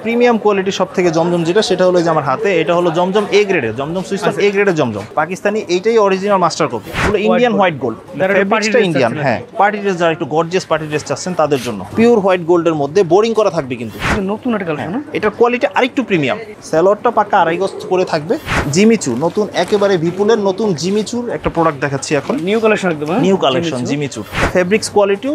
Premium quality সব থেকে জমজম যেটা সেটা হলো যে আমার হাতে, এটা হলো জমজম এ গ্রেডের জমজম সুইস্টার এ গ্রেডের জমজম পাকিস্তানি, এইটাই অরিজিনাল মাস্টার কপি, পুরো ইন্ডিয়ান হোয়াইট গোল্ড, ফেব্রিক্সটা ইন্ডিয়ান। হ্যাঁ, পার্টি ড্রেস যারা একটু গর্জিয়াস পার্টি ড্রেস চাচ্ছেন তাদের জন্য পিওর হোয়াইট গোল্ডের মধ্যে বোরিং করা থাকবে, কিন্তু নতুন একটা কালেকশন। এটার কোয়ালিটি আরেকটু প্রিমিয়াম। সালোয়ারটা পাকা আড়াই গজ করে থাকবে, জিমিচু নতুন একেবারে বিপুলের নতুন জিমিচুর একটা প্রোডাক্ট দেখাচ্ছি এখন, নিউ কালেকশন একদম, নিউ কালেকশন জিমিচুর। ফেব্রিক্স কোয়ালিটিও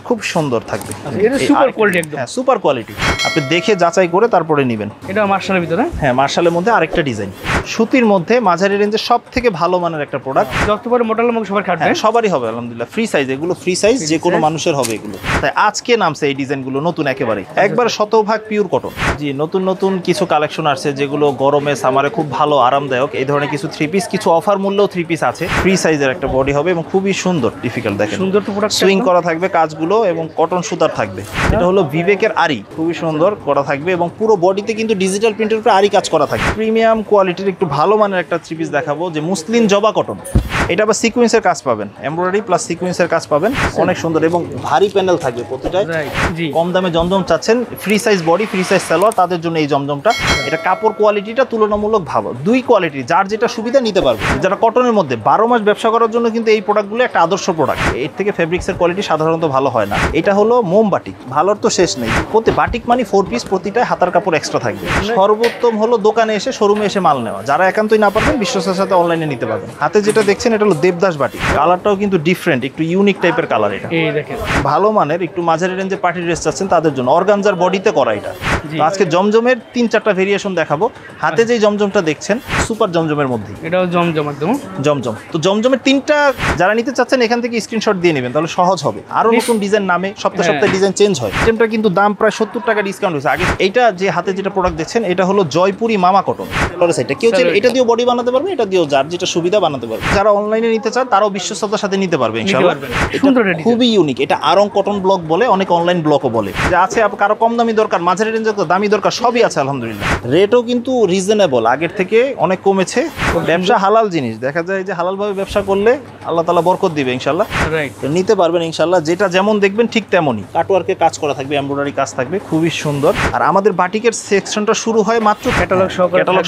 খুব সুন্দর থাকবে, এটা সুপার কোয়ালিটি একদম। হ্যাঁ, সুপার কোয়ালিটি, আপনি দেখে যাচাই করে তারপরে নেবেন। এটা মার্শালের ভিতরে, হ্যাঁ মার্শালের মধ্যে আরেকটা ডিজাইন, সুতির মধ্যে মাঝারি রেঞ্জের সব থেকে ভালো মানের একটা প্রোডাক্ট, যত বড় মোটা লম্বা সবার খাটবে, সবারই হবে আলহামদুলিল্লাহ। ফ্রি সাইজ, এগুলো ফ্রি সাইজ, যে কোনো মানুষের হবে এগুলো। তাই আজকে নামছে এই ডিজাইনগুলো নতুন, একেবারে একবার শতভাগ পিওর কটন। জি, নতুন নতুন কিছু কালেকশন আসছে যেগুলো গরমে সামারে খুব ভালো আরামদায়ক। এই ধরনের কিছু থ্রি পিস, কিছু অফার মূল্যেও থ্রি পিস আছে। ফ্রি সাইজের একটা বডি হবে এবং খুবই সুন্দর, ডিফিকাল্ট দেখেন, সুন্দর তো প্রোডাক্ট, সুইং করা থাকবে কাজগুলো এবং কটন সুতার থাকবে। এটা হলো বিবেকের আরি, খুবই সুন্দর করা থাকবে এবং পুরো বডিতে কিন্তু ডিজিটাল প্রিন্টের উপরে আরি কাজ করা থাকবে। প্রিমিয়াম কোয়ালিটির একটু ভালো মানের একটা থ্রি পিস দেখাবো, যে মুসলিম জবা কটন। এটা আবার সিকোয়েন্সের কাজ পাবেন, এমব্রয়ডারি প্লাস সিকোয়েন্সের কাজ পাবেন, অনেক সুন্দর এবং ভারী প্যানেল থাকবে প্রতিটায়। কম দামে জমজম চাচ্ছেন, free size body, free size salwar, তাদের জন্য এই জমজমটা। এটা কাপড় কোয়ালিটিটা তুলনামূলক ভালো, দুই কোয়ালিটি, যার যেটা সুবিধা নিতে পারবে। যারা কটনের মধ্যে 12 মাস ব্যবসা করার জন্য কিন্তু এই প্রোডাক্টগুলো একটা আদর্শ প্রোডাক্ট। এর থেকে ফেব্রিক্সের কোয়ালিটি সাধারণত ভালো হয় না। এটা হলো মোম বাটিক, ভালোর তো শেষ নেই। প্রতি বাটিক মানে 4 পিস, প্রতিটায় হাতার কাপড় এক্সট্রা থাকবে। সর্বোত্তম হলো দোকানে এসে, শোরুমে এসে মাল নেওয়া। যারা একান্তই না পারবেন বিশ্বস্তের সাথে অনলাইনে নিতে পারবেন। হাতে যেটা দেখছেন এটা হলো দেবদাস বাটিক, কালারটাও কিন্তু ডিফারেন্ট, একটু ইউনিক টাইপের কালার। এটা এই দেখেন ভালো মানের একটু মাঝারি রেঞ্জে পার্টি ড্রেস চাচ্ছেন তাদের জন্য, অর্গানজার বডিতে করা এটা। তো আজকে জমজমের 3-4টা ভেরিয়েশন দেখাবো। হাতে যে জমজমটা দেখছেন সুপার জমজমের মধ্যে, এটাও জমজম একদম জমজম। তো জমজমের 3টা যারা নিতে চাচ্ছেন এখান থেকে স্ক্রিনশট দিয়ে নেবেন, তাহলে সহজ হবে। আরো নতুন ডিজাইন নামে সপ্তাহে সপ্তাহে ডিজাইন চেঞ্জ হয়। আইটেমটা কিন্তু দাম প্রায় 70 টাকা ডিসকাউন্ট হয়েছে আগে। এইটা যে হাতে যেটা প্রোডাক্ট দেখছেন এটা হলো জয়পুরি মামা কটন। এটা কেউ চাইলে এটা দিয়েও বডি বানাতে পারবে, এটা দিয়েও যার যেটা সুবিধা বানাতে পারবে। যারা অনলাইনে নিতে চান তারাও বিশ্বস্ততার সাথে নিতে পারবে ইনশাআল্লাহ। খুবই ইউনিক, এটা আরং কটন ব্লক বলে, অনেক অনলাইন ব্লকও বলে। যে আছে কারো কম দামি দরকার, মাঝারি রেঞ্জে দামি দরকার, সবই আছে আলহামদুলিল্লাহ। রেটও কিন্তু রিজনেবল, আগের থেকে অনেক কমেছে। ব্যবসা হালাল জিনিস, দেখা যায় যে হালালভাবে ব্যবসা করলে আল্লাহ তাআলা বরকত দিবে ইনশাআল্লাহ। নিতে পারবেন ইনশাআল্লাহ, যেটা যেমন দেখবেন ঠিক তেমনই। কাটওয়ার্কে কাজ করা থাকবে, এমব্রয়ডারি কাজ থাকবে, খুবই সুন্দর। আর আমাদের বাটিকের সেকশনটা শুরু হয় মাত্র ক্যাটালগ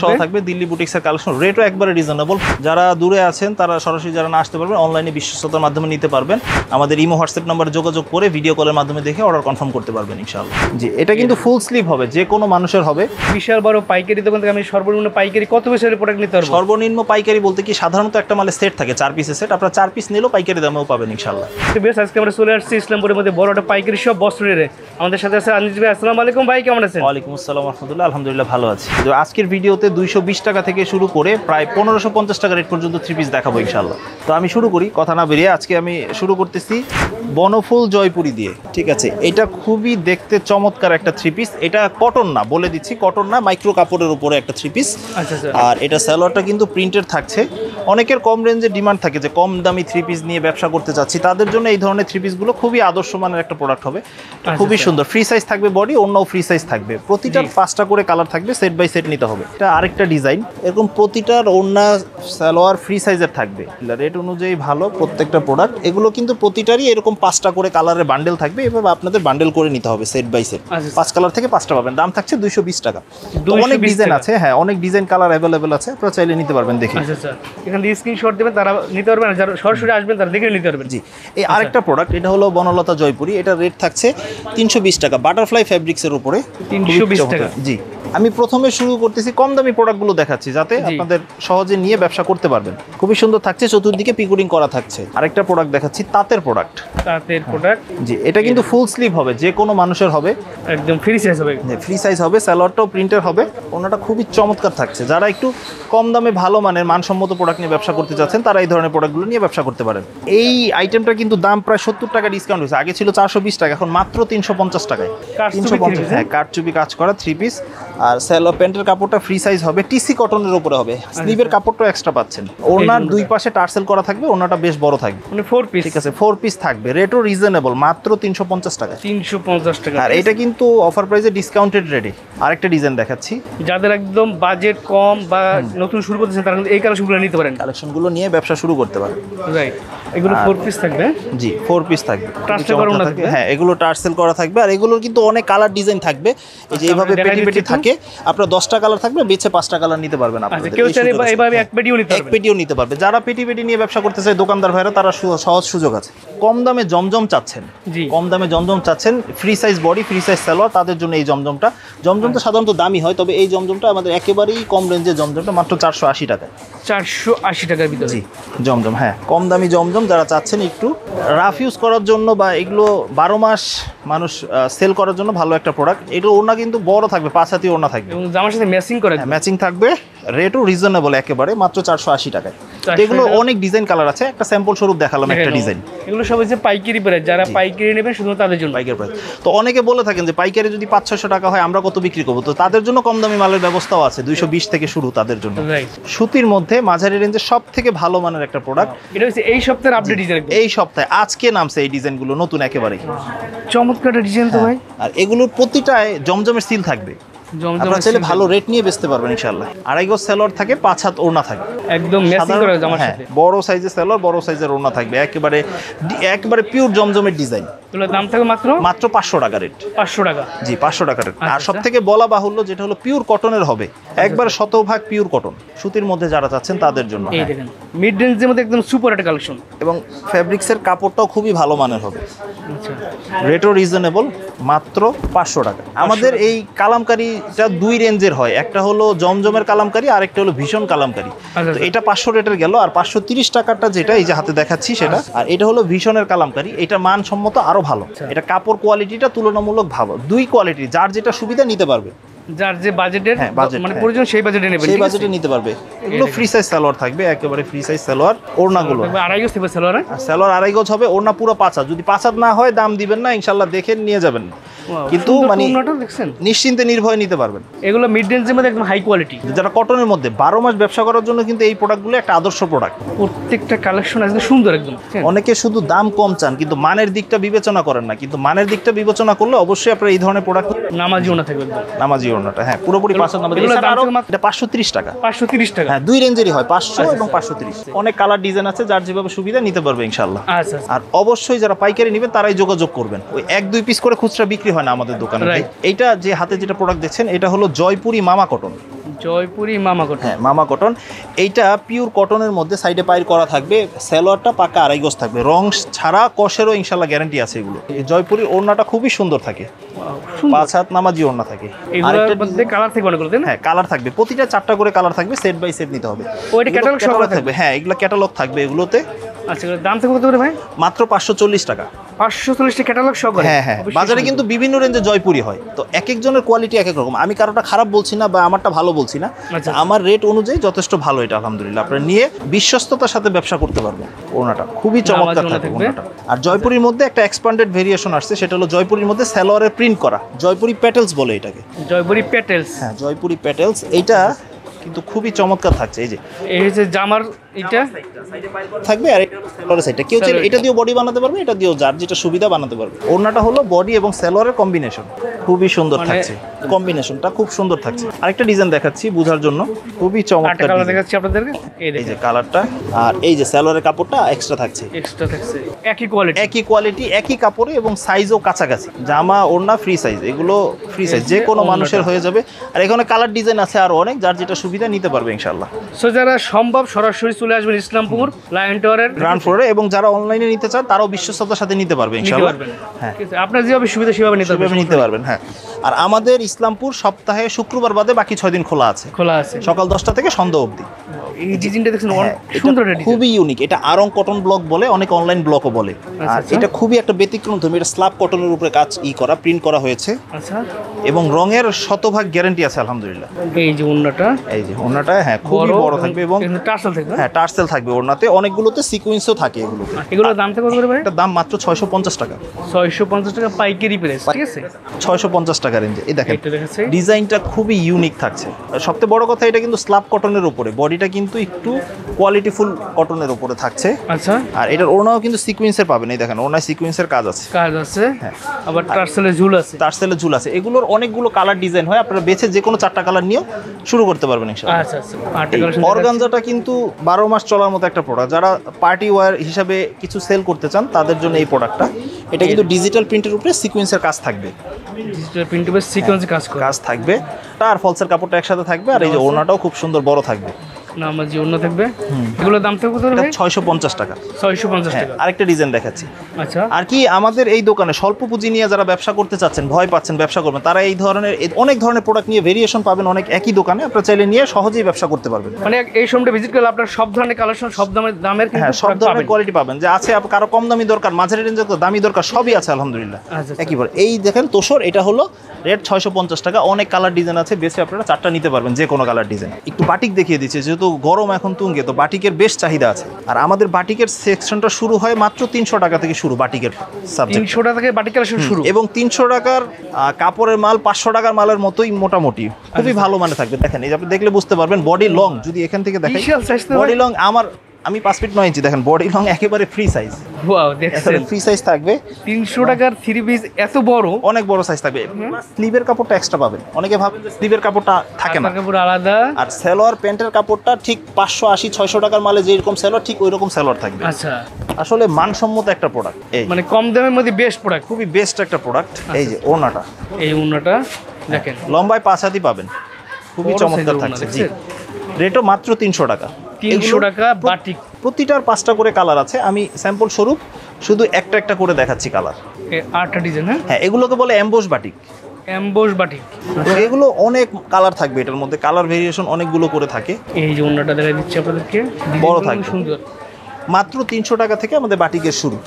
সহ থাকবে, দিল্লি বুটিক্সের কালেকশন। রেটও একবারে রিজনেবল। যারা দূরে আছেন তারা সরাসরি যারা না আসতে পারবেন অনলাইনে বিশ্বস্ততার মাধ্যমে নিতে পারবেন। আমাদের ইমো হোয়াটসঅ্যাপ নাম্বারে যোগাযোগ করে ভিডিও কলের মাধ্যমে দেখে অর্ডার কনফার্ম করতে পারবেন ইনশাআল্লাহ। জি, এটা কিন্তু ফুল স্লিভ হবে, যে কোনো মানুষের হবে। বিশাল বড় পাইকারি দোকান থেকে আমি সর্বনিম্ন পাইকারি কত পিসের প্রোডাক্ট নিতে পারবো? সর্বনিম্ন পাইকারি বলতে কি, সাধারণত একটা মালের সেট থাকে 4 পিসের সেট, আপনারা 4 পিস নিলেও পাইকারি দামেও পাবেন ইনশাআল্লাহ। আজকে আমরা চলে আসছি ইসলামপুরের মধ্যে বড় একটা পাইকারি সব বস্ত্রের। আমাদের সাথে আছে আনিস ভাই। আসসালামু আলাইকুম ভাই, কেমন আছেন? ওয়ালাইকুম আসসালাম ওয়া রাহমাতুল্লাহ, আলহামদুলিল্লাহ ভালো আছি। তো আজকের ভিডিওতে 220 টাকা থেকে শুরু করে প্রায় 1550 টাকা রেট পর্যন্ত থ্রি পিস দেখাবো ইনশাআল্লাহ। তো আমি শুরু করি, কথা না বেরিয়ে। আজকে আমি শুরু করতেছি বনফুল জয়পুরি দিয়ে, ঠিক আছে? এটা খুবই দেখতে চমৎকার একটা থ্রি পিস। এটা কটন না, বলে দিচ্ছি, কটন না, মাইক্রো কাপড়ের উপরে একটা থ্রি পিস। আর এটা সালোয়ারটা কিন্তু প্রিন্টেড থাকছে। অনেকের কম রেঞ্জে ডিমান্ড থাকে যে কম দামি থ্রি পিস নিয়ে ব্যবসা করতে চাচ্ছি, তাদের জন্য এই ধরনের থ্রি পিসগুলো খুবই আদর্শ মানের একটা প্রোডাক্ট হবে। খুবই সুন্দর, ফ্রি সাইজ থাকবে বডি, অন্যও ফ্রি সাইজ থাকবে। প্রতিটার 5টা করে কালার থাকবে, সেট বাই সেট নিতে হবে। এটা আরেকটা ডিজাইন, এরকম প্রতিটার ওড়না সালোয়ার ফ্রি সাইজের থাকবে। রেট অনুযায়ী ভালো প্রত্যেকটা প্রোডাক্ট। এগুলো কিন্তু প্রতিটারই এরকম 5টা করে কালারের বান্ডেল থাকবে, এভাবে আপনাদের বান্ডেল করে নিতে হবে সেট বাই সেট। 5 কালার থেকে 5টা পাবেন। দাম থাকছে 220 টাকা। অনেক ডিজাইন আছে, হ্যাঁ অনেক ডিজাইন কালার অ্যাভেলেবেল আছে, আপনারা চাইলে নিতে পারবেন দেখে। এখান থেকে স্ক্রিনশট দেবেন, তারা নিতে পারবেন। যারা সরাসরি আসবেন তারা দেখে নিতে পারবেন। জি, এই আরেকটা প্রোডাক্ট, এটা হলো বনলতা জয়পুরি। এটা রেট থাকছে 320 টাকা, বাটারফ্লাই ফেব্রিক্সের উপরে 320 টাকা। জি, আমি প্রথমে শুরু করতেছি কম দামি প্রোডাক্টগুলো দেখাচ্ছি, যাতে আপনাদের সহজে নিয়ে ব্যবসা করতে পারবেন। খুবই সুন্দর থাকছে, চতুর্দিকে পিকুডিং করা থাকছে। আরেকটা প্রোডাক্ট দেখাচ্ছি, তাঁতের প্রোডাক্ট। তাঁতের প্রোডাক্ট, জি, এটা কিন্তু ফুল স্লিভ হবে, যে কোনো মানুষের হবে, একদম ফ্রি সাইজ হবে। ফ্রি সাইজ হবে, সালোয়ারটাও প্রিন্টের হবে। ওনাটা খুবই চমৎকার থাকছে। যারা একটু কম দামে ভালো মানের মানসম্মত প্রোডাক্ট নিয়ে ব্যবসা করতে চাচ্ছেন তারা এই ধরনের প্রোডাক্টগুলো নিয়ে ব্যবসা করতে পারেন। এই আইটেমটা কিন্তু দাম প্রায় 70 টাকা ডিসকাউন্ট হয়েছে, আগে ছিল 420 টাকা, এখন মাত্র 350 টাকায়। 350, হ্যাঁ কারচুপি কাজ করা থ্রি পিস। আর সালোয়ার প্যান্টের কাপড়টা ফ্রি সাইজ হবে, টিসি কটনের উপরে হবে। স্লিভের কাপড়টা এক্সট্রা পাচ্ছেন। ওনার দুই পাশে টার্সেল করা থাকবে, ওনাটা বেশ বড় থাকবে, মানে 4 পিস। ঠিক আছে, 4 পিস থাকবে। রেটও রিজনেবল, মাত্র 350 টাকা। 350 টাকা। আর এটা কিন্তু অফার প্রাইসে ডিসকাউন্টেড রেটে। আরেকটা ডিজাইন দেখাচ্ছি, যাদের একদম বাজেট কম বা নতুন শুরু করতেছেন তারা এই কালেকশনগুলো নিতে পারেন। কালেকশনগুলো নিয়ে ব্যবসা শুরু করতে পারেন। রাইট, এগুলো 4 পিস থাকবে। জি 4 পিস থাকবে, টার্সেল করা ওড়না থাকবে। হ্যাঁ এগুলো টার্সেল করা থাকবে। আর এগুলোর কিন্তু অনেক কালার ডিজাইন থাকবে, এই যে এইভাবে দেখাই পেটি পেটি দিচ্ছি থাকে। আপনার 10টা কালার থাকবে, বেছে 5টা কালার নিতে পারবেন আচ্ছা, আপনাদের। কেউ এই চাইলে সুযোগ আছে। এইভাবে এক পেটিও নিতে এক পারবে। পেটিও নিতে পারবে। যারা পেটি পেটি নিয়ে ব্যবসা করতে চায় দোকানদার ভাইরা, তারা সহজ সুযোগ আছে। কম দামে জমজম চাচ্ছেন, জি। কম দামে জমজম চাচ্ছেন, free size body, free size salwar, তাদের জন্য এই জমজমটা। জমজমটা সাধারণত দামি হয়, তবে এই জমজমটা আমাদের একেবারেই কম রেঞ্জের জমজমটা, মাত্র 480 টাকায়। 480 টাকার ভিতরে। জি জমজম, হ্যাঁ কম দামি জমজম যারা চাচ্ছেন একটু রাফ ইউজ করার জন্য, বা এগুলো 12 মাস মানুষ সেল করার জন্য ভালো একটা প্রোডাক্ট। এগুলো ওড়না কিন্তু বড় থাকবে, 5 হাতি ওড়না থাকবে, এবং জামার সাথে ম্যাচিং করে। ম্যাচিং থাকবে। রেটও রিজনেবল একেবারে, মাত্র 480 টাকায়। তো এগুলো অনেক ডিজাইন কালার আছে, একটা স্যাম্পল স্বরূপ দেখালাম একটা ডিজাইন। এগুলো সব হচ্ছে পাইকারি প্রাইস, যারা পাইকারি নেবেন শুধু তাদের জন্য পাইকারি প্রাইস। তো অনেকে বলে থাকেন যে পাইকারি যদি 500-600 টাকা হয় আমরা কত বিক্রি করবো, তো তাদের জন্য কম দামি মালের ব্যবস্থাও আছে, 220 থেকে শুরু তাদের জন্য। রাইট। সুতির মধ্যে মাঝারি রেঞ্জের সব থেকে ভালো মানের একটা প্রোডাক্ট। এটা হচ্ছে এই সপ্তাহের আপডেট ডিজাইন। এই সপ্তাহে আজকে নামছে এই ডিজাইনগুলো নতুন একেবারেই। চমৎকার ডিজাইন তো ভাই। আর এগুলোর প্রতিটায় জমজমের সিল থাকবে, আপনারা চাইলে ভালো রেট নিয়ে বেচতে পারবেন ইনশাআল্লাহ। 2.5 গজ সেলর থাকে, 5 হাত ওড়না থাকে, একদম ম্যাচিং করে জামার হ্যাঁ, সাথে। বড় সাইজের সেলর, বড় সাইজের ওড়না থাকবে, একেবারে পিওর জমজমের ডিজাইন। এগুলোর দাম থাকবে মাত্র 500 টাকা রেট। 500 টাকা। জি 500 টাকা রেট। আর আচ্ছা। সব থেকে বলা বাহুল্য যেটা হলো পিওর কটনের হবে, একবার 100% পিওর কটন। সুতির মধ্যে যারা চাচ্ছেন তাদের জন্য। এই দেখেন মিড রেঞ্জের মধ্যে একদম সুপার একটা কালেকশন, এবং ফ্যাব্রিক্সের কাপড়টাও খুবই ভালো মানের হবে। আচ্ছা রেটও রিজনেবল, মাত্র 500 টাকা। আমাদের এই কালামকারিটা 2 রেঞ্জের হয়, একটা হলো জমজমের কালামকারি, আর একটা হলো ভীষণ কালামকারি। আচ্ছা। তো এটা 500 রেটের গেল। আর 530 টাকাটা যেটা এই যে হাতে দেখাচ্ছি সেটা, আর এটা হলো ভীষণের কালামকারি। এটা মানসম্মত আরো ভালো, এটা কাপড় কোয়ালিটিটা তুলনামূলক ভালো, 2 কোয়ালিটি, যার যেটা সুবিধা নিতে পারবে। যার যে বাজেটের হ্যাঁ, বাজেট, মানে হ্যাঁ। প্রয়োজন সেই বাজেটে নেবেন, সেই ঠিক আছে? বাজেটে নিতে পারবে। এগুলো ফ্রি সাইজ সালোয়ার থাকবে, একেবারে ফ্রি সাইজ সালোয়ার। ওড়নাগুলো থাকবে 2.5 গজ থাকবে সেলরে। আর সালোয়ার 2.5 গজ হবে, ওড়না পুরো 5 হাত। যদি 5 হাত না হয় দাম দিবেন না ইনশাআল্লাহ, দেখে নিয়ে যাবেন। কিন্তু মানে দেখছেন, নিশ্চিন্তে নির্ভয়ে নিতে পারবেন। এগুলো মিড রেঞ্জের মধ্যে একদম হাই কোয়ালিটি। যারা কটনের মধ্যে 12 মাস ব্যবসা করার জন্য কিন্তু এই প্রোডাক্টগুলো একটা আদর্শ প্রোডাক্ট। প্রত্যেকটা কালেকশন একদম সুন্দর একদম। অনেকে শুধু দাম কম চান, কিন্তু মানের দিকটা বিবেচনা করেন না। কিন্তু মানের দিকটা বিবেচনা করলে অবশ্যই আপনারা এই ধরনের প্রোডাক্ট। নামাজি ওনা থাকবে একদম, নামাজি ওড়নাটা, হ্যাঁ পুরোপুরি 5 হাত নামাজি। এগুলোর দাম এছাড়া আরো মাত্র এটা 530 টাকা। 530 টাকা। হ্যাঁ 2 রেঞ্জেরই হয়, 500 এবং 530। অনেক কালার ডিজাইন আছে, যার যেভাবে সুবিধা নিতে পারবে ইনশাআল্লাহ। আচ্ছা আচ্ছা। আর অবশ্যই যারা পাইকারি নেবেন তারাই যোগাযোগ করবেন। ওই 1-2 পিস করে খুচরা বিক্রি হয় না আমাদের দোকানে। Right. এইটা যে হাতে যেটা প্রোডাক্ট দেখছেন, এটা হলো জয়পুরি মামা কটন। জয়পুরি মামা কটন। হ্যাঁ মামা কটন। এইটা পিওর কটনের মধ্যে সাইডে পাইর করা থাকবে, সালোয়ারটা পাকা 2.5 গজ থাকবে, রং ছাড়া কষেরও ইনশাআল্লাহ গ্যারান্টি আছে এগুলো। এই জয়পুরি ওড়নাটা খুবই সুন্দর থাকে, 5 হাত নামাজি ওড়না থাকে। এগুলোর মধ্যে কালার থাকবে অনেকগুলো, তাই না? হ্যাঁ কালার থাকবে, প্রতিটা 4টা করে কালার থাকবে, সেট বাই সেট নিতে হবে। ওইটা ক্যাটালগ সহ থাকবে, হ্যাঁ এগুলো ক্যাটালগ থাকবে এগুলোতে। আচ্ছা, এগুলোর দাম থাকবে কত করে ভাই? মাত্র 540 টাকা। 540 টাকা ক্যাটালগ সহ করে। হ্যাঁ হ্যাঁ, বাজারে কিন্তু বিভিন্ন রেঞ্জে জয়পুরি হয়, তো এক একজনের কোয়ালিটি এক এক রকম। আমি কারোটা খারাপ বলছি না বা আমারটা ভালো বলছি না, আচ্ছা। আমার রেট অনুযায়ী যথেষ্ট ভালো এটা আলহামদুলিল্লাহ। আপনারা নিয়ে বিশ্বস্ততার সাথে ব্যবসা করতে পারবেন। ওড়নাটা খুবই চমৎকার ওড়না থাকে থাকবে। ওড়নাটা। আর জয়পুরির মধ্যে একটা এক্সপান্ডেড ভেরিয়েশন আসছে, সেটা হলো জয়পুরির মধ্যে সালোয়ারের প্রিন্ট করা, জয়পুরি প্যাটেলস বলে এটাকে। জয়পুরি প্যাটেলস। হ্যাঁ জয়পুরি প্যাটেলস, এইটা কিন্তু খুবই চমৎকার থাকছে। এই যে এই হচ্ছে জামার এটা থাকবে, আর সালোয়ারের সাইডটা কেউ চাইলে এটা দিয়েও বডি বানাতে পারবে, এটা দিয়েও যার যেটা সুবিধা বানাতে পারবে। ওড়নাটা হলো বডি এবং সালোয়ারের কম্বিনেশন, খুবই সুন্দর থাকছে, কম্বিনেশনটা খুব সুন্দর থাকছে। আরেকটা ডিজাইন দেখাচ্ছি বোঝার জন্য, খুবই আটটা চমৎকার কালার ডিজাইন। দেখাচ্ছি আপনাদেরকে। এই এই দেখেন যে কালারটা, আর এই যে সালোয়ারের কাপড়টা এক্সট্রা থাকছে, এক্সট্রা থাকছে একই কোয়ালিটি। একই কোয়ালিটি, একই কাপড়ে এবং সাইজও কাছাকাছি। জামা ওড়না ফ্রি সাইজ, এগুলো ফ্রি সাইজ, যে কোনো মানুষের হয়ে যাবে। আর এখানে কালার ডিজাইন আছে আরো অনেক, যার যেটা সুবিধা নিতে পারবে ইনশাআল্লাহ। সো যারা সম্ভব সরাসরি চলে আসবেন ইসলামপুর লায়ন টাওয়ারের গ্রাউন্ড ফ্লোরে, এবং যারা অনলাইনে নিতে চান তারাও বিশ্বস্ততার সাথে নিতে পারবে নিতে ইনশাআল্লাহ। পারবেন। হ্যাঁ ঠিক আছে, আপনার যেভাবে সুবিধা সেভাবে নিতে সেভাবে পারবেন, নিতে পারবেন। হ্যাঁ, আর আমাদের ইসলামপুর সপ্তাহে শুক্রবার বাদে বাকি 6 দিন খোলা আছে, খোলা আছে। সকাল 10টা থেকে সন্ধ্যা অবধি। এই ডিজাইনটা দেখছেন হ্যাঁ, এটা সুন্দর একটা ডিজাইন। খুবই ইউনিক। এটা আরং কটন ব্লক বলে, অনেক অনলাইন ব্লকও বলে। আর আচ্ছা। এটা খুবই একটা ব্যতিক্রম ধর্মী, এটা স্ল্যাব কটনের উপরে কাজ করা, প্রিন্ট করা হয়েছে, আচ্ছা, এবং রঙের শতভাগ গ্যারান্টি আছে আলহামদুলিল্লাহ। এই যে ওন্নাটা এই যে ওড়নাটা, হ্যাঁ খুবই বড় থাকবে, এবং টার্সেল থাকবে। হ্যাঁ টার্সেল থাকবে ওড়নাতে, অনেকগুলোতে সিকোয়েন্সও থাকে এগুলোতে। এগুলোর দাম থাকবে কত করে ভাই? এটার দাম মাত্র 650 টাকা। 650 টাকা পাইকারি প্রাইস, ঠিক আছে? 650 টাকা রেঞ্জে। এই দেখেন এটা দেখাচ্ছে ডিজাইনটা খুবই ইউনিক থাকছে। আর সবথেকে বড় কথা, এটা কিন্তু স্ল্যাব কটনের উপরে, বডিটা কিন্তু কিন্তু একটু কোয়ালিটিফুল কটনের উপরে থাকছে। আচ্ছা, আর এটার ওড়নাও কিন্তু সিকোয়েন্সের পাবেন, এই দেখেন ওড়নায় সিকোয়েন্সের কাজ আছে। কাজ আছে, হ্যাঁ। আবার টার্সেলের ঝুল আছে। টার্সেলের ঝুল আছে। এগুলোর অনেকগুলো কালার ডিজাইন হয়, আপনারা বেছে যে কোনো 4টা কালার নিয়েও শুরু করতে পারবেন ইনশাআল্লাহ। আচ্ছা আচ্ছা, আরেকটা কালেকশন অর্গানজাটা কিন্তু 12 মাস চলার মতো একটা প্রোডাক্ট। যারা পার্টি ওয়্যার হিসাবে কিছু সেল করতে চান তাদের জন্য এই প্রোডাক্টটা। এটা কিন্তু ডিজিটাল প্রিন্টের উপরে সিকোয়েন্সের কাজ থাকবে, ডিজিটাল প্রিন্টের সিকোয়েন্সে কাজ করে। কাজ থাকবে আর ফলসের কাপড়টা একসাথে থাকবে। আর এই যে ওড়নাটাও খুব সুন্দর বড় থাকবে। নামাজি অন্য থাকবে। এগুলোর দাম থাকবে কত ভাই? 650 টাকা। 650 হ্যাঁ, টাকা। আরেকটা ডিজাইন দেখাচ্ছি। আচ্ছা, আর কি আমাদের এই দোকানে স্বল্প পুঁজি নিয়ে যারা ব্যবসা করতে চাচ্ছেন, ভয় পাচ্ছেন ব্যবসা করবেন, তারা এই ধরনের অনেক ধরনের প্রোডাক্ট নিয়ে ভেরিয়েশন পাবেন অনেক একই দোকানে। আপনারা চাইলে নিয়ে সহজেই ব্যবসা করতে পারবেন। মানে এই শোরুমটা ভিজিট করলে আপনার সব ধরনের কালেকশন, সব দামের কিন্তু হ্যাঁ, সব product ধরনের পাবেন। কোয়ালিটি পাবেন। যে আছে কারো কম দামি দরকার, মাঝারি রেঞ্জের দামি দরকার, সবই আছে আলহামদুলিল্লাহ। আচ্ছা, একইবার এই দেখেন তোষর, এটা হলো রেট 650 টাকা। অনেক কালার ডিজাইন আছে, বেশি আপনারা 4টা নিতে পারবেন, যে কোনো কালার ডিজাইন। একটু বাটিক দেখিয়ে দিচ্ছে, যেহেতু গরম এখন তুঙ্গে, তো বাটিকের বেশ চাহিদা আছে। আর আমাদের বাটিকের সেকশনটা শুরু হয় মাত্র 300 টাকা থেকে শুরু, বাটিকের সাবজেক্ট। 300 টাকা থেকে বাটিক কালেকশন শুরু। এবং 300 টাকার কাপড়ের মাল 500 টাকার মালের মতোই মোটামুটি খুবই ভালো মানে থাকবে। দেখেন এই যে আপনি দেখলে বুঝতে পারবেন, বডি লং যদি এখান থেকে দেখেন, বিশাল size তো বডি লং আমি 5 ফিট 9 ইঞ্চি, দেখেন বডি লং একেবারে ফ্রি সাইজ। ওয়াও, দেখছেন ফ্রি সাইজ থাকবে। 300 টাকার 3 পিস এত বড়, অনেক বড় সাইজ থাকবে। স্লিভের কাপড়টা এক্সট্রা পাবেন। অনেকে ভাবেন যে স্লিভের কাপড়টা থাকে না, কাপড় আলাদা। আর সালোয়ার প্যান্টের কাপড়টা ঠিক 580-600 টাকার মালে যেরকম সালোয়ার, ঠিক ওই রকম সালোয়ার থাকবে। আচ্ছা, আসলে মানসম্মত একটা প্রোডাক্ট, এই মানে কম দামের মধ্যে বেস্ট প্রোডাক্ট। খুবই বেস্ট একটা প্রোডাক্ট। এই যে ওড়নাটা, এই উন্নটা দেখেন, লম্বায় 5 হাতই পাবেন, খুবই বড় চমৎকার size-এর ওড়না, থাকছে। জি, দেখছেন? রেটও মাত্র 300 টাকা। 300 টাকা বাটিক। প্রতিটার 5টা করে কালার আছে। আমি স্যাম্পল স্বরূপ শুধু একটা একটা করে দেখাচ্ছি কালার। 8টা ডিজাইন। হ্যাঁ, হ্যাঁ, এগুলোকে বলে এমবোস বাটিক। Emboss batik. তো এগুলো অনেক কালার থাকবে, এটার মধ্যে কালার ভেরিয়েশন অনেকগুলো করে থাকে। এই যে উন্নটা দেখা দিচ্ছি আপনাদেরকে, বড় ডিজাইনগুলো থাকবে। সুন্দর। মাত্র 300 টাকা থেকে আমাদের বাটিকের শুরু।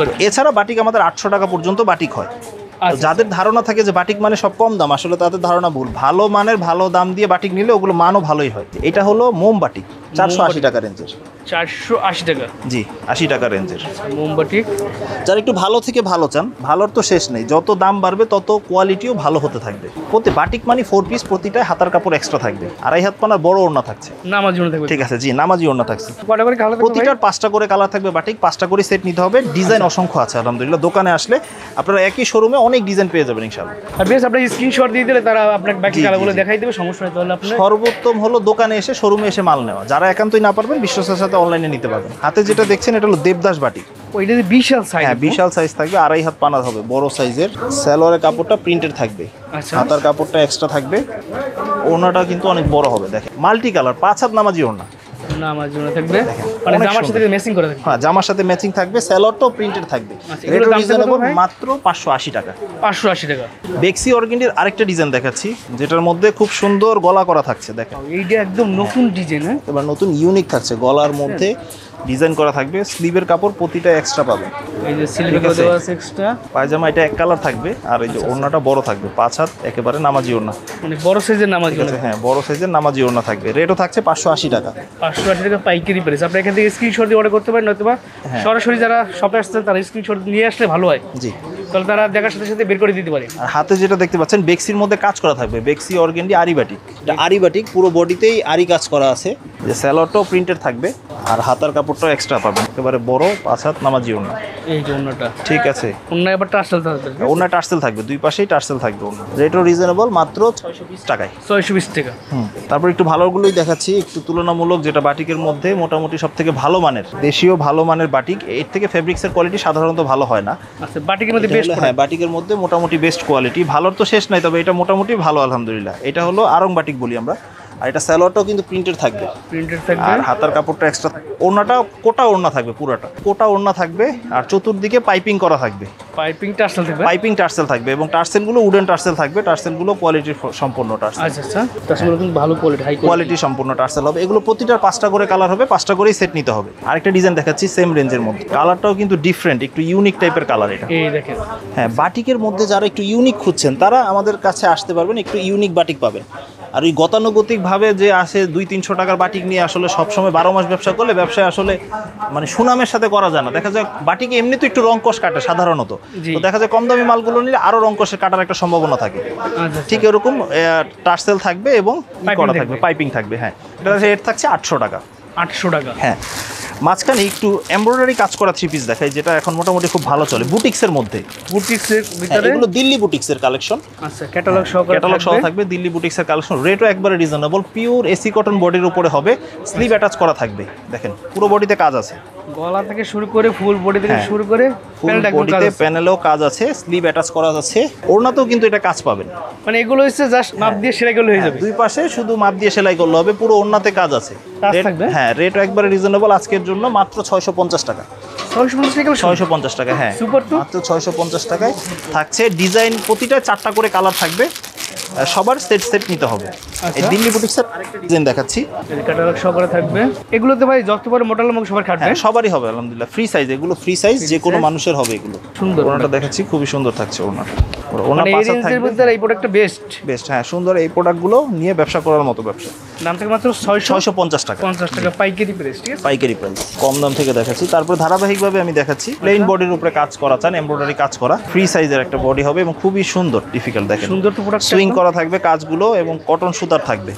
আর কি। এছাড়া বাটিক আমাদের 800 টাকা পর্যন্ত বাটিক হয়। তো আচ্ছা, যাদের ধারণা থাকে যে বাটিক মানে সব কম দাম, আসলে তাদের ধারণা ভুল। ভালো মানের ভালো দাম দিয়ে বাটিক নিলে ওগুলো মানও ভালোই হয়। এটা হলো মোম বাটিক, 480 টাকা রেঞ্জের। 480 টাকা। জি, 80 টাকা রেঞ্জের। মোমবাটিক। যারা একটু ভালো থেকে ভালো চান, ভালোর তো শেষ নেই, যত দাম বাড়বে তত কোয়ালিটিও ভালো হতে থাকবে। প্রতি বাটিক মানে 4 পিস, প্রতিটায় হাতার কাপড় এক্সট্রা থাকবে, 2.5 হাত পানার বড় ওড়না থাকছে। নামাজ জন্য থাকবে। ঠিক আছে, জি, নামাজি ওড়না থাকছে। কয়টা করে কালার থাকবে? প্রতিটার 5টা করে কালার থাকবে বাটিক, 5টা করে সেট নিতে হবে। ডিজাইন অসংখ্য আছে আলহামদুলিল্লাহ। দোকানে আসলে আপনারা একই শোরুমে অনেক ডিজাইন পেয়ে যাবেন ইনশাআল্লাহ। আর বেশ, আপনি স্ক্রিনশট দিয়ে দিলে তারা আপনাকে বাকি জি, জি, কালারগুলো জি। দেখাই দেবে, সমস্যা নেই। তাহলে আপনি সর্বোত্তম হলো দোকানে এসে শোরুমে এসে মাল নেওয়া। যারা একান্তই না পারবেন, বিশ্বস্তের সাথে অনলাইনে নিতে পারবেন। হাতে যেটা দেখছেন এটা হলো দেবদাস বাটিক। ওইটা যে বিশাল সাইজ। হ্যাঁ, বিশাল সাইজ থাকবে, 2.5 হাত পানা হবে, বড় সাইজের। সালোয়ারের কাপড়টা প্রিন্টেড থাকবে, আচ্ছা, হাতার কাপড়টা এক্সট্রা থাকবে। ওড়নাটা কিন্তু অনেক বড় হবে, দেখেন মাল্টি কালার, 5 হাত নামাজি ওড়না। নামাজ জন্য থাকবে, মানে অনেক জামার সাথে সুন্দর। ম্যাচিং করে থাকবে। হ্যাঁ, জামার সাথে ম্যাচিং থাকবে, সালোয়ারটাও প্রিন্টেড থাকবে। আচ্ছা, এগুলোর রেটও দাম কত রিজনেবল, ভাই? মাত্র 580 টাকা। 580 টাকা। বেক্সি অর্গেন্ডির আরেকটা ডিজাইন দেখাচ্ছি, যেটার মধ্যে খুব সুন্দর গলা করা থাকছে, দেখেন। এইটা একদম নতুন ডিজাইন। হ্যাঁ, এবার নতুন ইউনিক থাকছে, গলার মধ্যে ডিজাইন করা থাকবে। স্লিভের কাপড় প্রতিটা এক্সট্রা পাবেন। এই যে সিলভার ঠিক আছে। দেওয়া আছে এক্সট্রা। পায়জামা এটা এক কালার থাকবে, আর এই যে ওড়নাটা বড় থাকবে, 5 হাত একেবারে নামাজি ওড়না। মানে বড় সাইজের নামাজ ঠিক জন্য। আছে, হ্যাঁ, বড় সাইজের নামাজি ওড়না থাকবে। রেটও থাকছে 580 টাকা। 580 টাকা পাইকারি প্রাইস। আপনি এখান থেকে স্ক্রিনশট দিয়ে অর্ডার করতে পারেন, নয়তো হ্যাঁ। সরাসরি যারা শপে আসছেন তারা স্ক্রিনশট নিয়ে আসলে ভালো হয়। জি, তাহলে তারা দেখার সাথে সাথে বের করে দিতে পারে। আর হাতে যেটা দেখতে পাচ্ছেন বেক্সির মধ্যে কাজ করা থাকবে। বেক্সি অর্গেন্ডি আরি বাটিক, এটা আরি বাটিক, পুরো বডিতেই আরি কাজ করা আছে। যে সালোয়ারটাও প্রিন্টেড থাকবে, আর হাতার কাপড়টাও এক্সট্রা পাবেন, একেবারে বড় 5 হাত নামাজি ওড়না। এই যে অন্যটা, ঠিক আছে, অন্য এবার টার্সেল থাকবে। ওড়না টার্সেল থাকবে, দুই পাশেই টার্সেল থাকবে ওড়না। রেটও রিজনেবল, মাত্র 620 টাকায়। 620 টাকা। তারপর একটু ভালোগুলোই দেখাচ্ছি, একটু তুলনামূলক, যেটা বাটিকের মধ্যে মোটামুটি সব থেকে ভালো মানের, দেশীয় ভালো মানের বাটিক। এর থেকে ফেব্রিক্সের কোয়ালিটি সাধারণত ভালো হয় না। আচ্ছা, বাটিকের মধ্যে বেস্ট। হ্যাঁ, বাটিকের মধ্যে মোটামুটি বেস্ট কোয়ালিটি, ভালোর তো শেষ নাই, তবে এটা মোটামুটি ভালো আলহামদুলিল্লাহ। এটা হলো আরং বাটিক বলি আমরা। আর এটা সালোয়ারটাও কিন্তু প্রিন্টেড থাকবে, প্রিন্টেড থাকবে। আর হাতার কাপড়টা এক্সট্রা। ওড়নাটা কোটা ওড়না থাকবে, পুরাটা কোটা ওড়না থাকবে, আর চতুর্দিকে পাইপিং করা থাকবে। পাইপিং টার্সেল থাকবে। পাইপিং টার্সেল থাকবে, এবং টার্সেলগুলো উডেন টার্সেল থাকবে। টার্সেলগুলো কোয়ালিটি সম্পন্ন টার্সেল, আচ্ছা আচ্ছা, টার্সেল কিন্তু ভালো কোয়ালিটি, হাই কোয়ালিটি সম্পূর্ণ টার্সেল হবে। এগুলো প্রতিটার 5টা করে কালার হবে, 5টা করেই সেট নিতে হবে। আরেকটা ডিজাইন দেখাচ্ছি সেম রেঞ্জের মধ্যে, কালারটাও কিন্তু ডিফারেন্ট, একটু ইউনিক টাইপের কালার এটা। এই দেখেন, হ্যাঁ, বাটিকের মধ্যে যারা একটু ইউনিক খুঁজছেন তারা আমাদের কাছে আসতে পারবেন, একটু ইউনিক বাটিক পাবেন। আর এই গতানুগতিকভাবে যে আসে 200-300 টাকার বাটিক নিয়ে আসলে সবসময় 12 মাস ব্যবসা করলে ব্যবসায় আসলে মানে সুনামের সাথে করা যায় না। দেখা যায় বাটিকে এমনি তো একটু রংকশ কাটে সাধারণত, তো দেখা যায় কম দামি মালগুলো নিলে আরও রংকশের কাটার একটা সম্ভাবনা থাকে। ঠিক এরকম টার্সেল থাকবে এবং করা থাকবে, পাইপিং থাকবে। হ্যাঁ, এটা রেট থাকছে 800 টাকা। 800 টাকা। হ্যাঁ, মাঝখানে একটু এমব্রয়ডারি কাজ করা থ্রি পিস দেখাই, যেটা এখন মোটামুটি খুব ভালো চলে বুটিক্সের মধ্যে। বুটিক্সের ভিতরে এগুলো দিল্লি বুটিক্সের কালেকশন। আচ্ছা, ক্যাটালগ সহ থাকবে দিল্লি বুটিক্সের কালেকশন। রেটও একবারে রিজনেবল, পিওর এসি কটন বডির উপরে হবে, স্লিভ অ্যাটাচ করা থাকবে। দেখেন পুরো বডিতে কাজ আছে, গলা থেকে শুরু করে ফুল বডি থেকে শুরু করে ফুল বডিতে প্যানেলেও কাজ আছে, স্লিভ অ্যাটাচ করা আছে, ওড়নাতেও কিন্তু এটা কাজ পাবেন। মানে এগুলো হচ্ছে জাস্ট মাপ দিয়ে সেলাই করলে হয়ে যাবে। দুই পাশে শুধু মাপ দিয়ে সেলাই করলে হবে, পুরো ওড়নাতে কাজ আছে। হ্যাঁ, রেটও একবারে রিজনেবল আজকের জন্য, মাত্র 650 টাকা। 650 টাকা। হ্যাঁ, মাত্র 650 টাকায় থাকছে। ডিজাইন প্রতিটা 4টা করে কালার থাকবে, সবার সেট সেট নিতে হবে। এই দিল্লি বুটিক্সের আরেকটা ডিজাইন দেখাচ্ছি, ক্যাটালগ সহকারে থাকবে। এগুলোতে ভাই যত বড় মোটা লম্বা সবার খাটবে, সবারই হবে আলহামদুলিল্লাহ। ফ্রি সাইজ, এগুলো ফ্রি সাইজ, যে কোনো মানুষের হবে এগুলো। সুন্দর ওনাটা দেখাচ্ছি, খুবই সুন্দর থাকছে ওনাটা। ওনা এই পাঁচা রেঞ্জের মধ্যে এই প্রোডাক্টটা বেস্ট। হ্যাঁ, সুন্দর। এই প্রোডাক্টগুলো নিয়ে ব্যবসা করার মতো ব্যবসা। দাম থেকে মাত্র 650 টাকা। 50 টাকা পাইকারি প্রাইস। ঠিক আছে, পাইকারি প্রাইস, কম দাম থেকে দেখাচ্ছি। তারপর ধারাবাহিকভাবে আমি দেখাচ্ছি প্লেন বডির উপরে কাজ করা চান, এমব্রয়ডারি কাজ করা, ফ্রি সাইজের একটা বডি হবে এবং খুবই সুন্দর। ডিফিকাল্ট দেখেন, সুন্দর তো প্রোডাক্ট, সুইং করা থাকবে কাজগুলো এবং কটন সুতার থাকবে।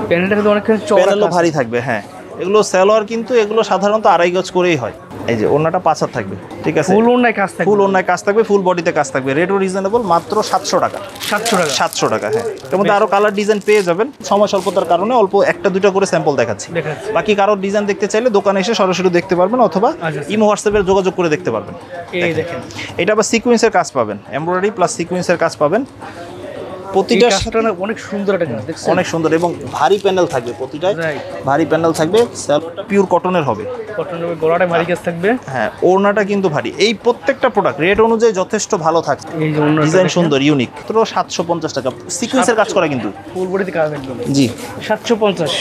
প্যানেলটা কিন্তু অনেকখানি চওড়া, প্যানেলও ভারী থাকবে। হ্যাঁ, এগুলো সালোয়ার কিন্তু এগুলো সাধারণত 2.5 গজ করেই হয়। এই যে ওড়নাটা পাঁচার থাকবে, ঠিক আছে, ফুল ওড়নায় কাজ থাকবে, ফুল ওড়নায় কাজ থাকবে, ফুল বডিতে কাজ থাকবে। রেটও রিজনেবল, মাত্র 700 টাকা। 700 টাকা। হ্যাঁ, এর মধ্যে আরো কালার ডিজাইন পেয়ে যাবেন। সময় স্বল্পতার কারণে অল্প একটা দুটো করে স্যাম্পল দেখাচ্ছি। বাকি কারোর ডিজাইন দেখতে চাইলে দোকানে এসে সরাসরি দেখতে পারবেন, অথবা ইমো হোয়াটসঅ্যাপে যোগাযোগ করে দেখতে পারবেন। এই দেখেন, এটা আবার সিকোয়েন্সের কাজ পাবেন, এমব্রয়ডারি প্লাস সিকোয়েন্সের কাজ পাবেন। প্রতিটা অনেক সুন্দর, একটা দেখছেন, অনেক সুন্দর এবং ভারী প্যানেল থাকবে, প্রতিটায় ভারী প্যানেল থাকবে। সালোয়ারটা পিওর কটনের হবে, কটনের গলাটা ভারী কাজ থাকবে। হ্যাঁ, ওড়নাটা কিন্তু ভারী। এই প্রত্যেকটা প্রোডাক্ট রেট অনুযায়ী যথেষ্ট ভালো থাকছে। এই যে ডিজাইন সুন্দর, ইউনিক। তো 750 টাকা, সিকোয়েন্সের কাজ করা কিন্তু ফুল বডিতে কাজ একদম। জি, 750,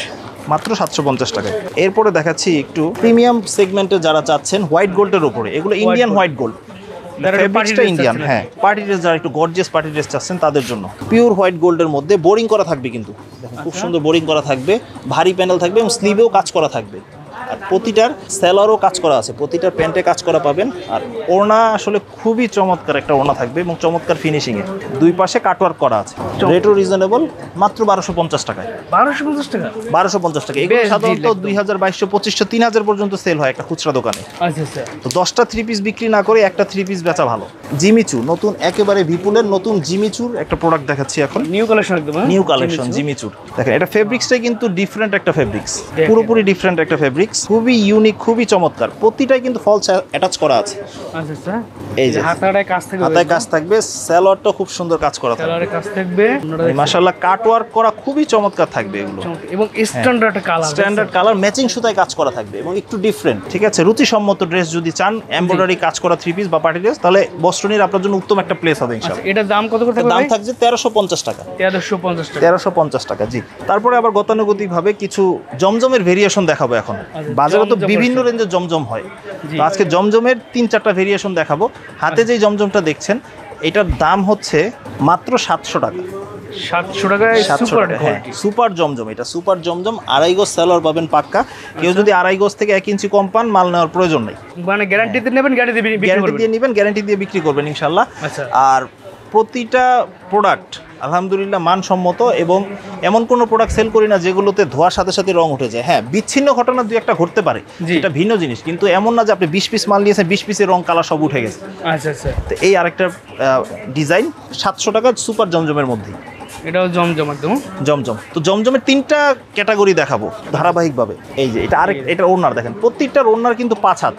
মাত্র 750 টাকায়। এরপরে দেখাচ্ছি একটু প্রিমিয়াম সেগমেন্টে যারা চাচ্ছেন হোয়াইট গোল্ডের উপরে, এগুলো ইন্ডিয়ান হোয়াইট গোল্ড। ইন্ডিয়ান, হ্যাঁ, পার্টি ড্রেস, যারা একটু গর্জিয়াস পার্টি ড্রেস চাচ্ছেন তাদের জন্য পিওর হোয়াইট গোল্ডের মধ্যে বোরিং করা থাকবে, কিন্তু খুব সুন্দর বোরিং করা থাকবে, ভারী প্যানেল থাকবে এবং স্লিভেও কাজ করা থাকবে। আর প্রতিটার সেলারও কাজ করা আছে, প্রতিটার প্যান্টে কাজ করা পাবেন। আর ওড়না আসলে খুবই চমৎকার একটা ওড়না থাকবে এবং চমৎকার ফিনিশিংয়ে, দুই পাশে কাটওয়ার্ক করা আছে। রেটও রিজনেবল, মাত্র 1250 টাকায়। 1250 টাকা, 1250 টাকা। এগুলো সাধারণত 2000, 2200, 2500, 3000 পর্যন্ত সেল হয় একটা খুচরা দোকানে। আচ্ছা, তো 10টা থ্রি পিস বিক্রি না করে একটা থ্রি পিস বেচা ভালো। জিমিচু নতুন, একেবারে বিপুলের নতুন জিমিচুর একটা প্রোডাক্ট দেখাচ্ছি এখন। নিউ কালেকশন, একদম নিউ কালেকশন জিমিচুর। দেখেন, এটা ফেব্রিক্সটাই কিন্তু ডিফারেন্ট একটা ফেব্রিক্স, পুরোপুরি ডিফারেন্ট একটা ফেব্রিক্স, খুবই ইউনিক, খুবই চমৎকার। প্রতিটাই কিন্তু ফলস অ্যাটাচ করা আছে। আচ্ছা, এই যে হাতায় কাজ থাকবে, হাতায় কাজ থাকবে, সালোয়ারটা খুব সুন্দর কাজ করা থাকবে, সালোয়ারে কাজ থাকবে, মাশাআল্লাহ কাটওয়ার্ক করা খুবই চমৎকার থাকবে এগুলো। এবং standard colour, standard colour, matching সুতায় কাজ করা থাকবে এবং একটু ডিফারেন্ট। ঠিক আছে, রুচিসম্মত ড্রেস যদি চান, এমব্রয়ডারি কাজ করা থ্রি পিস বা পার্টি ড্রেস, তাহলে বস্ত্রনীর আপনার জন্য উত্তম একটা প্লেস হবে ইনশাআল্লাহ। এটার দাম কত করে থাকবে? দাম থাকছে 1350 টাকা। 1350 টাকা, 1350 টাকা, জি। তারপরে আবার গতানুগতিকভাবে কিছু জমজমের ভেরিয়েশন দেখাবো এখন। বাজারে তো বিভিন্ন রেঞ্জের জমজম হয়, তো আজকে জমজমের 3-4টা ভেরিয়েশন দেখাবো। হাতে যেই জমজমটা দেখছেন, এটার দাম হচ্ছে মাত্র 700 টাকা। 700 টাকায় সুপার, হ্যাঁ, সুপার জমজম। এটা সুপার জমজম, 2.5 গজ সালোয়ার পাবেন পাক্কা। কেউ যদি 2.5 গজ থেকে 1 ইঞ্চি কম পান, মাল নেওয়ার প্রয়োজন নেই। মানে গ্যারান্টিতে নেবেন, গ্যারান্টি দিয়ে নেবেন, গ্যারান্টি দিয়ে বিক্রি করবেন ইনশাল্লাহ। আচ্ছা, আর প্রতিটা প্রোডাক্ট আলহামদুলিল্লাহ মানসম্মত, এবং এমন কোনো প্রোডাক্ট সেল করি না যেগুলোতে ধোয়ার সাথে সাথে রং উঠে যায়। হ্যাঁ, বিচ্ছিন্ন ঘটনা দুই একটা ঘটতে পারে, এটা ভিন্ন জিনিস, কিন্তু এমন না যে আপনি 20 পিস মাল নিয়েছেন, 20 পিসের রং কালার সব উঠে গেছে। আচ্ছা, তো এই আরেকটা ডিজাইন 700 টাকা, সুপার জমজমের মধ্যেই। এটাও জমজম, একদম জমজম। তো জমজমের 3টা ক্যাটাগরি দেখাবো ধারাবাহিকভাবে। এই যে এটা আরেক, এটা ওড়নার দেখেন, প্রত্যেকটার ওড়নার কিন্তু 5 হাত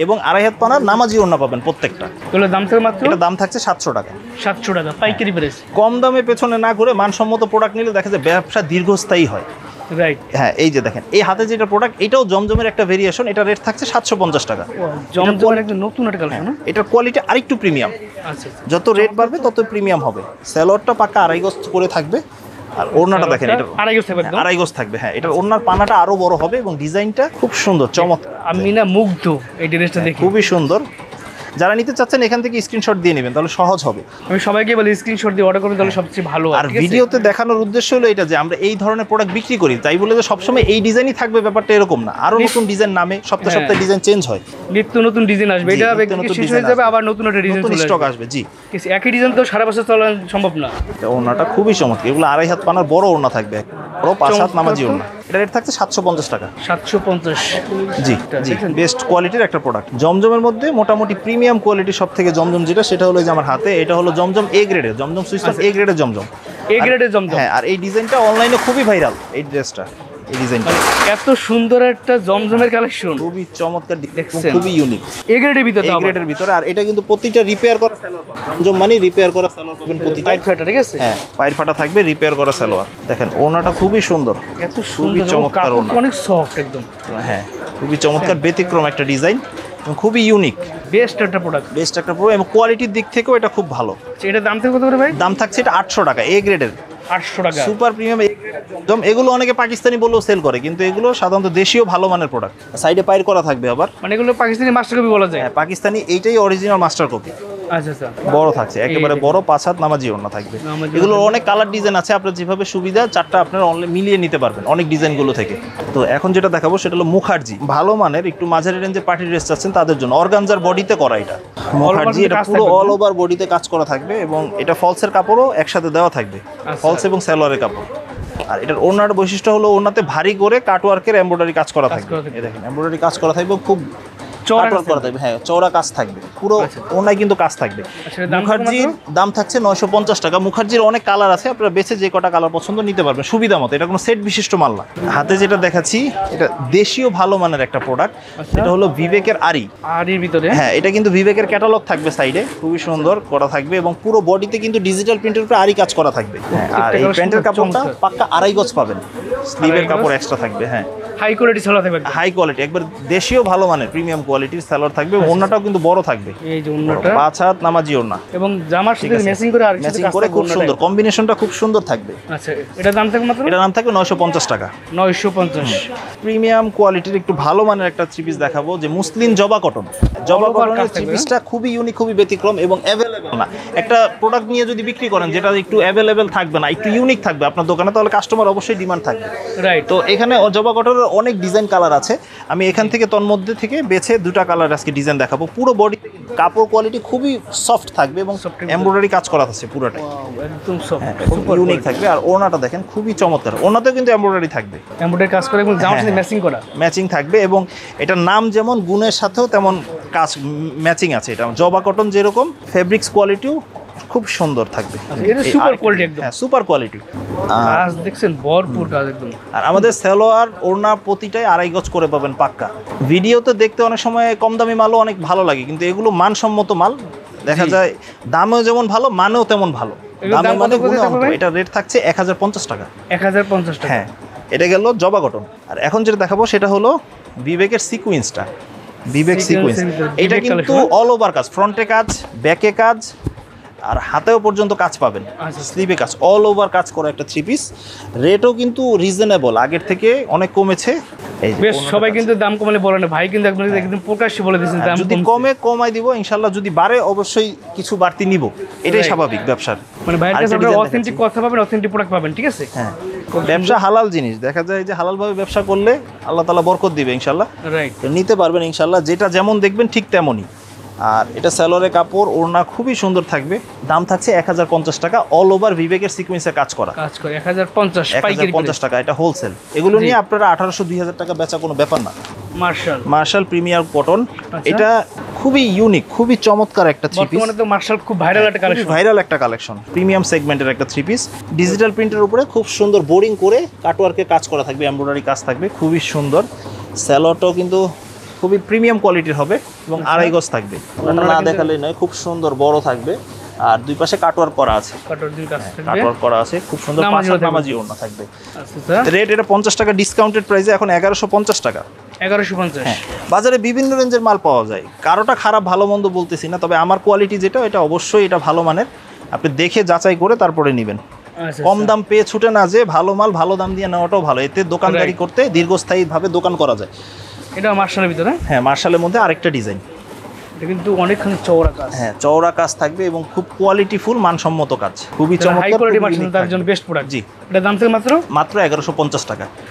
এবং 2.5 হাত পানার নামাজি ওড়না পাবেন প্রত্যেকটা। এগুলোর দাম থেকে মাত্র, এটা দাম থাকছে 700 টাকা। 700 টাকা পাইকারি প্রাইস। কম দামে পেছনে না ঘুরে মানসম্মত প্রোডাক্ট নিলে দেখা যায় ব্যবসা দীর্ঘস্থায়ী হয়। রাইট, হ্যাঁ, এই যে দেখেন, এই হাতে যেটা প্রোডাক্ট, এটাও জমজমের একটা ভেরিয়েশন। এটা রেট থাকছে 750 টাকা। জমজমের একদম নতুন একটা কালেকশন। এটার কোয়ালিটি আরেকটু প্রিমিয়াম। আচ্ছা, যত রেট বাড়বে তত প্রিমিয়াম হবে। সালোয়ারটা পাকা 2.5 গজ করে থাকবে, আর ওড়নাটা দেখেন, এটা 2.5 গজ থাকবে। হ্যাঁ, এটার ওড়নার পানাটা আরো বড় হবে এবং ডিজাইনটা খুব সুন্দর, চমৎকার। আমি না মুগ্ধ এই ড্রেসটা দেখে, খুবই সুন্দর। যারা নিতে চাচ্ছেন এখান থেকে স্ক্রিনশট দিয়ে নেবেন, তাহলে সহজ হবে। আমি সবাইকে বলি স্ক্রিনশট দিয়ে অর্ডার করবেন, তাহলে সবচেয়ে ভালো হয়। আর ভিডিওতে দেখানোর উদ্দেশ্য হলো এটা যে আমরা এই ধরনের প্রোডাক্ট বিক্রি করি, তাই বলে যে সবসময় এই ডিজাইনই থাকবে ব্যাপারটা এরকম না। আরো নতুন ডিজাইন নামে সপ্তাহে সপ্তাহে ডিজাইন চেঞ্জ হয়, নিত্য নতুন ডিজাইন আসবে। এটা শেষ হয়ে যাবে, আবার নতুন একটা ডিজাইন চলে স্টক আসবে। আসবে। জি, একই ডিজাইন তো সারা বছর চলা সম্ভব না। ওড়নাটা খুবই চমৎকার, এগুলো 2.5 হাত পানার বড় ওড়না থাকবে, বড় 5 হাত নামাজি ওড়না। এটা রেট থাকছে 750 টাকা। 750। জি জি, বেস্ট কোয়ালিটির একটা প্রোডাক্ট। জমজমের মধ্যে মোটামুটি প্রিমিয়াম কোয়ালিটির সব থেকে জমজম যেটা, সেটা হলো যে আমার হাতে, এটা হলো জমজম এ গ্রেডের জমজম, সুইস এ গ্রেডের জমজম, এ গ্রেডের জমজম। হ্যাঁ, আর এই ডিজাইনটা অনলাইনে খুবই ভাইরাল, এই ড্রেসটা, এই ডিজাইনটা এত সুন্দর একটা জমজমের কালেকশন, খুবই চমৎকার, দেখছেন? খুবই ইউনিক। এ গ্রেডের ভিতরে, এ গ্রেডের ভিতরে। আর এটা কিন্তু প্রতিটা রিপেয়ার করা জমজম মানে রিপেয়ার করা সালোয়ার পাবেন প্রতিটা। টাইট ফাটা, ঠিক আছে? হ্যাঁ, পায়ের ফাটা থাকবে, রিপেয়ার করা সালোয়ার। দেখেন ওড়নাটা খুবই সুন্দর, এত খুবই সুন্দর, চমৎকার ওড়না, অনেক সফট একদম। হ্যাঁ, খুবই চমৎকার, ব্যতিক্রম একটা ডিজাইন, খুবই ইউনিক, বেস্ট একটা প্রোডাক্ট, বেস্ট একটা প্রো, এবং কোয়ালিটির দিক থেকেও এটা খুব ভালো। এটা দাম থেকে কত করে ভাই? দাম থাকছে এটা 800 টাকা, এ গ্রেডের 800 টাকা। সুপার প্রিমিয়াম এ গ্রেডের জমজম। এগুলো অনেকে পাকিস্তানি বলেও সেল করে, কিন্তু এগুলো সাধারণত দেশীয় ভালো মানের প্রোডাক্ট। সাইডে পায়ের করা থাকবে আবার, মানে এগুলো পাকিস্তানি মাস্টার কপি বলা যায়। হ্যাঁ, পাকিস্তানি, এইটাই অরিজিনাল মাস্টার কপি। আচ্ছা আচ্ছা, বড় থাকছে একেবারে, বড় 5 হাত নামাজি ওড়না থাকবে। এগুলো অনেক কালার ডিজাইন আছে, আপনার যেভাবে সুবিধা চারটা আপনারা অনলাইন মিলিয়ে নিতে পারবেন অনেক ডিজাইনগুলো থেকে। তো এখন যেটা দেখাবো সেটা হলো মুখার্জি, ভালো মানের একটু মাঝারি রেঞ্জে পার্টি ড্রেস চাচ্ছেন তাদের জন্য। অর্গানজার বডিতে করা এটা মুখার্জি, এটা পুরো অল ওভার বডিতে কাজ করা থাকবে, এবং এটা ফলসের কাপড়ও একসাথে দেওয়া থাকবে, ফলস এবং সালোয়ারের কাপড়। আর এটার ওড়নার বৈশিষ্ট্য হলো ওড়নাতে ভারী করে কাটওয়ার্কের এমব্রয়ডারি কাজ করা থাকবে। এই দেখেন এমব্রয়ডারি কাজ করা থাকবে, খুব চওড়া করা থাকবে, হ্যাঁ, চওড়া কাজ থাকবে, পুরো ওড়নায় কিন্তু কাজ থাকবে। মুখার্জির দাম থাকছে 950 টাকা। মুখার্জির অনেক কালার আছে, আপনারা বেছে যে কটা কালার পছন্দ নিতে পারবেন সুবিধা মতো। এটা কোনো সেট বিশিষ্ট মাল না। হাতে যেটা দেখাচ্ছি এটা দেশীয় ভালো মানের একটা প্রোডাক্ট, এটা হলো বিবেকের আরি। আরির ভিতরে, হ্যাঁ, এটা কিন্তু বিবেকের ক্যাটালগ থাকবে সাইডে, খুবই সুন্দর করা থাকবে, এবং পুরো বডিতে কিন্তু ডিজিটাল প্রিন্টের উপরে আরি কাজ করা থাকবে। আর এই প্যান্টের কাপড়টা পাক্কা 2.5 গজ পাবেন, স্লিভের কাপড় এক্সট্রা থাকবে। হ্যাঁ, হাই কোয়ালিটি সালোয়ার থাকবে, হাই কোয়ালিটি, একবার দেশীয় ভালো মানের প্রিমিয়াম কোয়ালিটির সালোয়ার থাকবে। ওড়নাটাও কিন্তু বড় থাকবে, এই যে ওড়নাটা 5 হাত নামাজি ওড়না, এবং জামার সাথে ম্যাচিং করে আর কিছু ম্যাচিং কাজ করে, খুব ওড়নাটায়। সুন্দর কম্বিনেশনটা, খুব সুন্দর থাকবে। আচ্ছা, এটা দাম থাকবে মাত্র, এটার দাম থাকবে 950 টাকা। 950। প্রিমিয়াম কোয়ালিটির একটু ভালো মানের একটা থ্রি পিস দেখাবো, যে মুসলিম জবা কটন। জবা কটনের থ্রি পিসটা খুবই ইউনিক, খুবই ব্যতিক্রম এবং অ্যাভেলেবেল না। একটা প্রোডাক্ট নিয়ে যদি বিক্রি করেন যেটা একটু অ্যাভেলেবেল থাকবে না, একটু ইউনিক থাকবে আপনার দোকানে, তাহলে কাস্টমার অবশ্যই ডিমান্ড থাকবে। রাইট। তো এখানে জবা কটনের অনেক ডিজাইন কালার আছে, আমি এখান থেকে তন্মধ্যে থেকে বেছে 2টা কালার আজকে ডিজাইন দেখাবো। পুরো বডি কাপড় কোয়ালিটি খুবই সফট থাকবে, এবং এমব্রয়ডারি কাজ করা আছে পুরোটাই, একদম সফট, খুব ইউনিক থাকবে। আর ওড়নাটা দেখেন খুবই চমৎকার, ওড়নাতেও কিন্তু এমব্রয়ডারি থাকবে, এমব্রয়ডারি কাজ করে এবং জামার সাথে ম্যাচিং করা, ম্যাচিং থাকবে। এবং এটার নাম যেমন গুণের সাথেও তেমন কাজ ম্যাচিং আছে। এটা জবা কটন যেরকম, ফেব্রিক্স কোয়ালিটিও খুব সুন্দর থাকবে। এটা সুপার কোয়ালিটি একদম, হ্যাঁ, সুপার কোয়ালিটি। কাজ দেখছেন ভরপুর কাজ একদম। আর আমাদের সালোয়ার ওড়না প্রতিটাই 2.5 গজ করে পাবেন পাক্কা। ভিডিওতে দেখতে অনেক সময় কম দামি মালও অনেক ভালো লাগে, কিন্তু এগুলো মানসম্মত মাল, দেখা যায় দামেও যেমন ভালো, মানেও তেমন ভালো। দামে মানে গুণে অন্ত। এটা রেট থাকছে 1050 টাকা। 1050 টাকা, হ্যাঁ, এটা গেল জবা কটন। আর এখন যেটা দেখাবো সেটা হলো বিবেকের সিকুয়েন্সটা, বিবেক সিকুয়েন্স। এটা কিন্তু অল ওভার কাজ, ফ্রন্টে কাজ, ব্যাকে কাজ, আর হাতেও পর্যন্ত কাজ পাবেন, স্লিভে কাজ, অল ওভার কাজ করা একটা থ্রি পিস। রেটও কিন্তু রিজনেবল, আগের থেকে অনেক কমেছে। বেশ, সবাই কিন্তু দাম কমালে বলে না ভাই, কিন্তু একদম প্রকাশ্যে বলে দিয়েছেন দাম যদি কমে কমাই দিব ইনশাল্লাহ, যদি বাড়ে অবশ্যই কিছু বাড়তি নিব, এটাই স্বাভাবিক ব্যবসার। মানে বাইরের কাছে আপনারা অথেন্টিক কথা পাবেন, অথেন্টিক প্রোডাক্ট পাবেন, ঠিক আছে? হ্যাঁ, ব্যবসা হালাল জিনিস, দেখা যায় যে হালালভাবে ব্যবসা করলে আল্লাহ তাআলা বরকত দিবে ইনশাল্লাহ। রাইট, নিতে পারবেন ইনশাল্লাহ, যেটা যেমন দেখবেন ঠিক তেমনই। আর এটা সালোয়ারের কাপড়, ওড়না খুবই সুন্দর থাকবে। দাম থাকছে 1050 টাকা, অল ওভার বিবেকের সিকোয়েন্সে কাজ করা। 1050 টাকা, এটা হোলসেল। এগুলো নিয়ে আপনারা 1800-2000 টাকা বেচা কোনো ব্যাপার না। মার্শাল প্রিমিয়ার কটন, এটা খুবই ইউনিক, খুবই চমৎকার একটা থ্রি পিস। বর্তমানে তো মার্শাল খুব ভাইরাল একটা কালেকশন, ভাইরাল একটা কালেকশন, প্রিমিয়াম সেগমেন্টের একটা থ্রি পিস। ডিজিটাল প্রিন্টের উপরে খুব সুন্দর বোরিং করে কাটওয়ার্কে কাজ করা থাকবে, এমব্রয়ডারি কাজ থাকবে, খুবই সুন্দর। সালোয়ারটাও কিন্তু খুবই প্রিমিয়াম কোয়ালিটির হবে, এবং 2.5 গজ থাকবে, না দেখালেই নয়, খুব সুন্দর বড় থাকবে। আর দুই পাশে কাটওয়ার্ক করা আছে, কাটওয়ার্ক করা আছে, খুব সুন্দর নামাজি ওড়না থাকবে। রেট এটা 50 টাকা ডিসকাউন্টেড প্রাইসে এখন 1150 টাকা। 1150। হ্যাঁ, বাজারে বিভিন্ন রেঞ্জের মাল পাওয়া যায়, কারোটা খারাপ ভালো মন্দ বলতেছি না, তবে আমার কোয়ালিটি যেটা, এটা অবশ্যই এটা ভালো মানের, আপনি দেখে যাচাই করে তারপরে নেবেন। কম দাম পেয়ে ছুটে না যে ভালো মাল ভালো দাম দিয়ে নেওয়াটাও ভালো, এতে দোকানদারি করতে দীর্ঘস্থায়ীভাবে দোকান করা যায়। এটা মার্শালের ভিতরে, হ্যাঁ, মার্শালের মধ্যে আরেকটা ডিজাইন, এটা কিন্তু অনেকখানি চওড়া কাজ। হ্যাঁ, চওড়া কাজ থাকবে এবং খুব কোয়ালিটিফুল মানসম্মত কাজ, খুবই হাই চমৎকার, কোয়ালিটি খুবই মার্চেন্ট unique তার থাকবে। জন্য বেস্ট প্রোডাক্ট। জি, এটা দাম থেকে মাত্র মাত্র 1150 টাকা।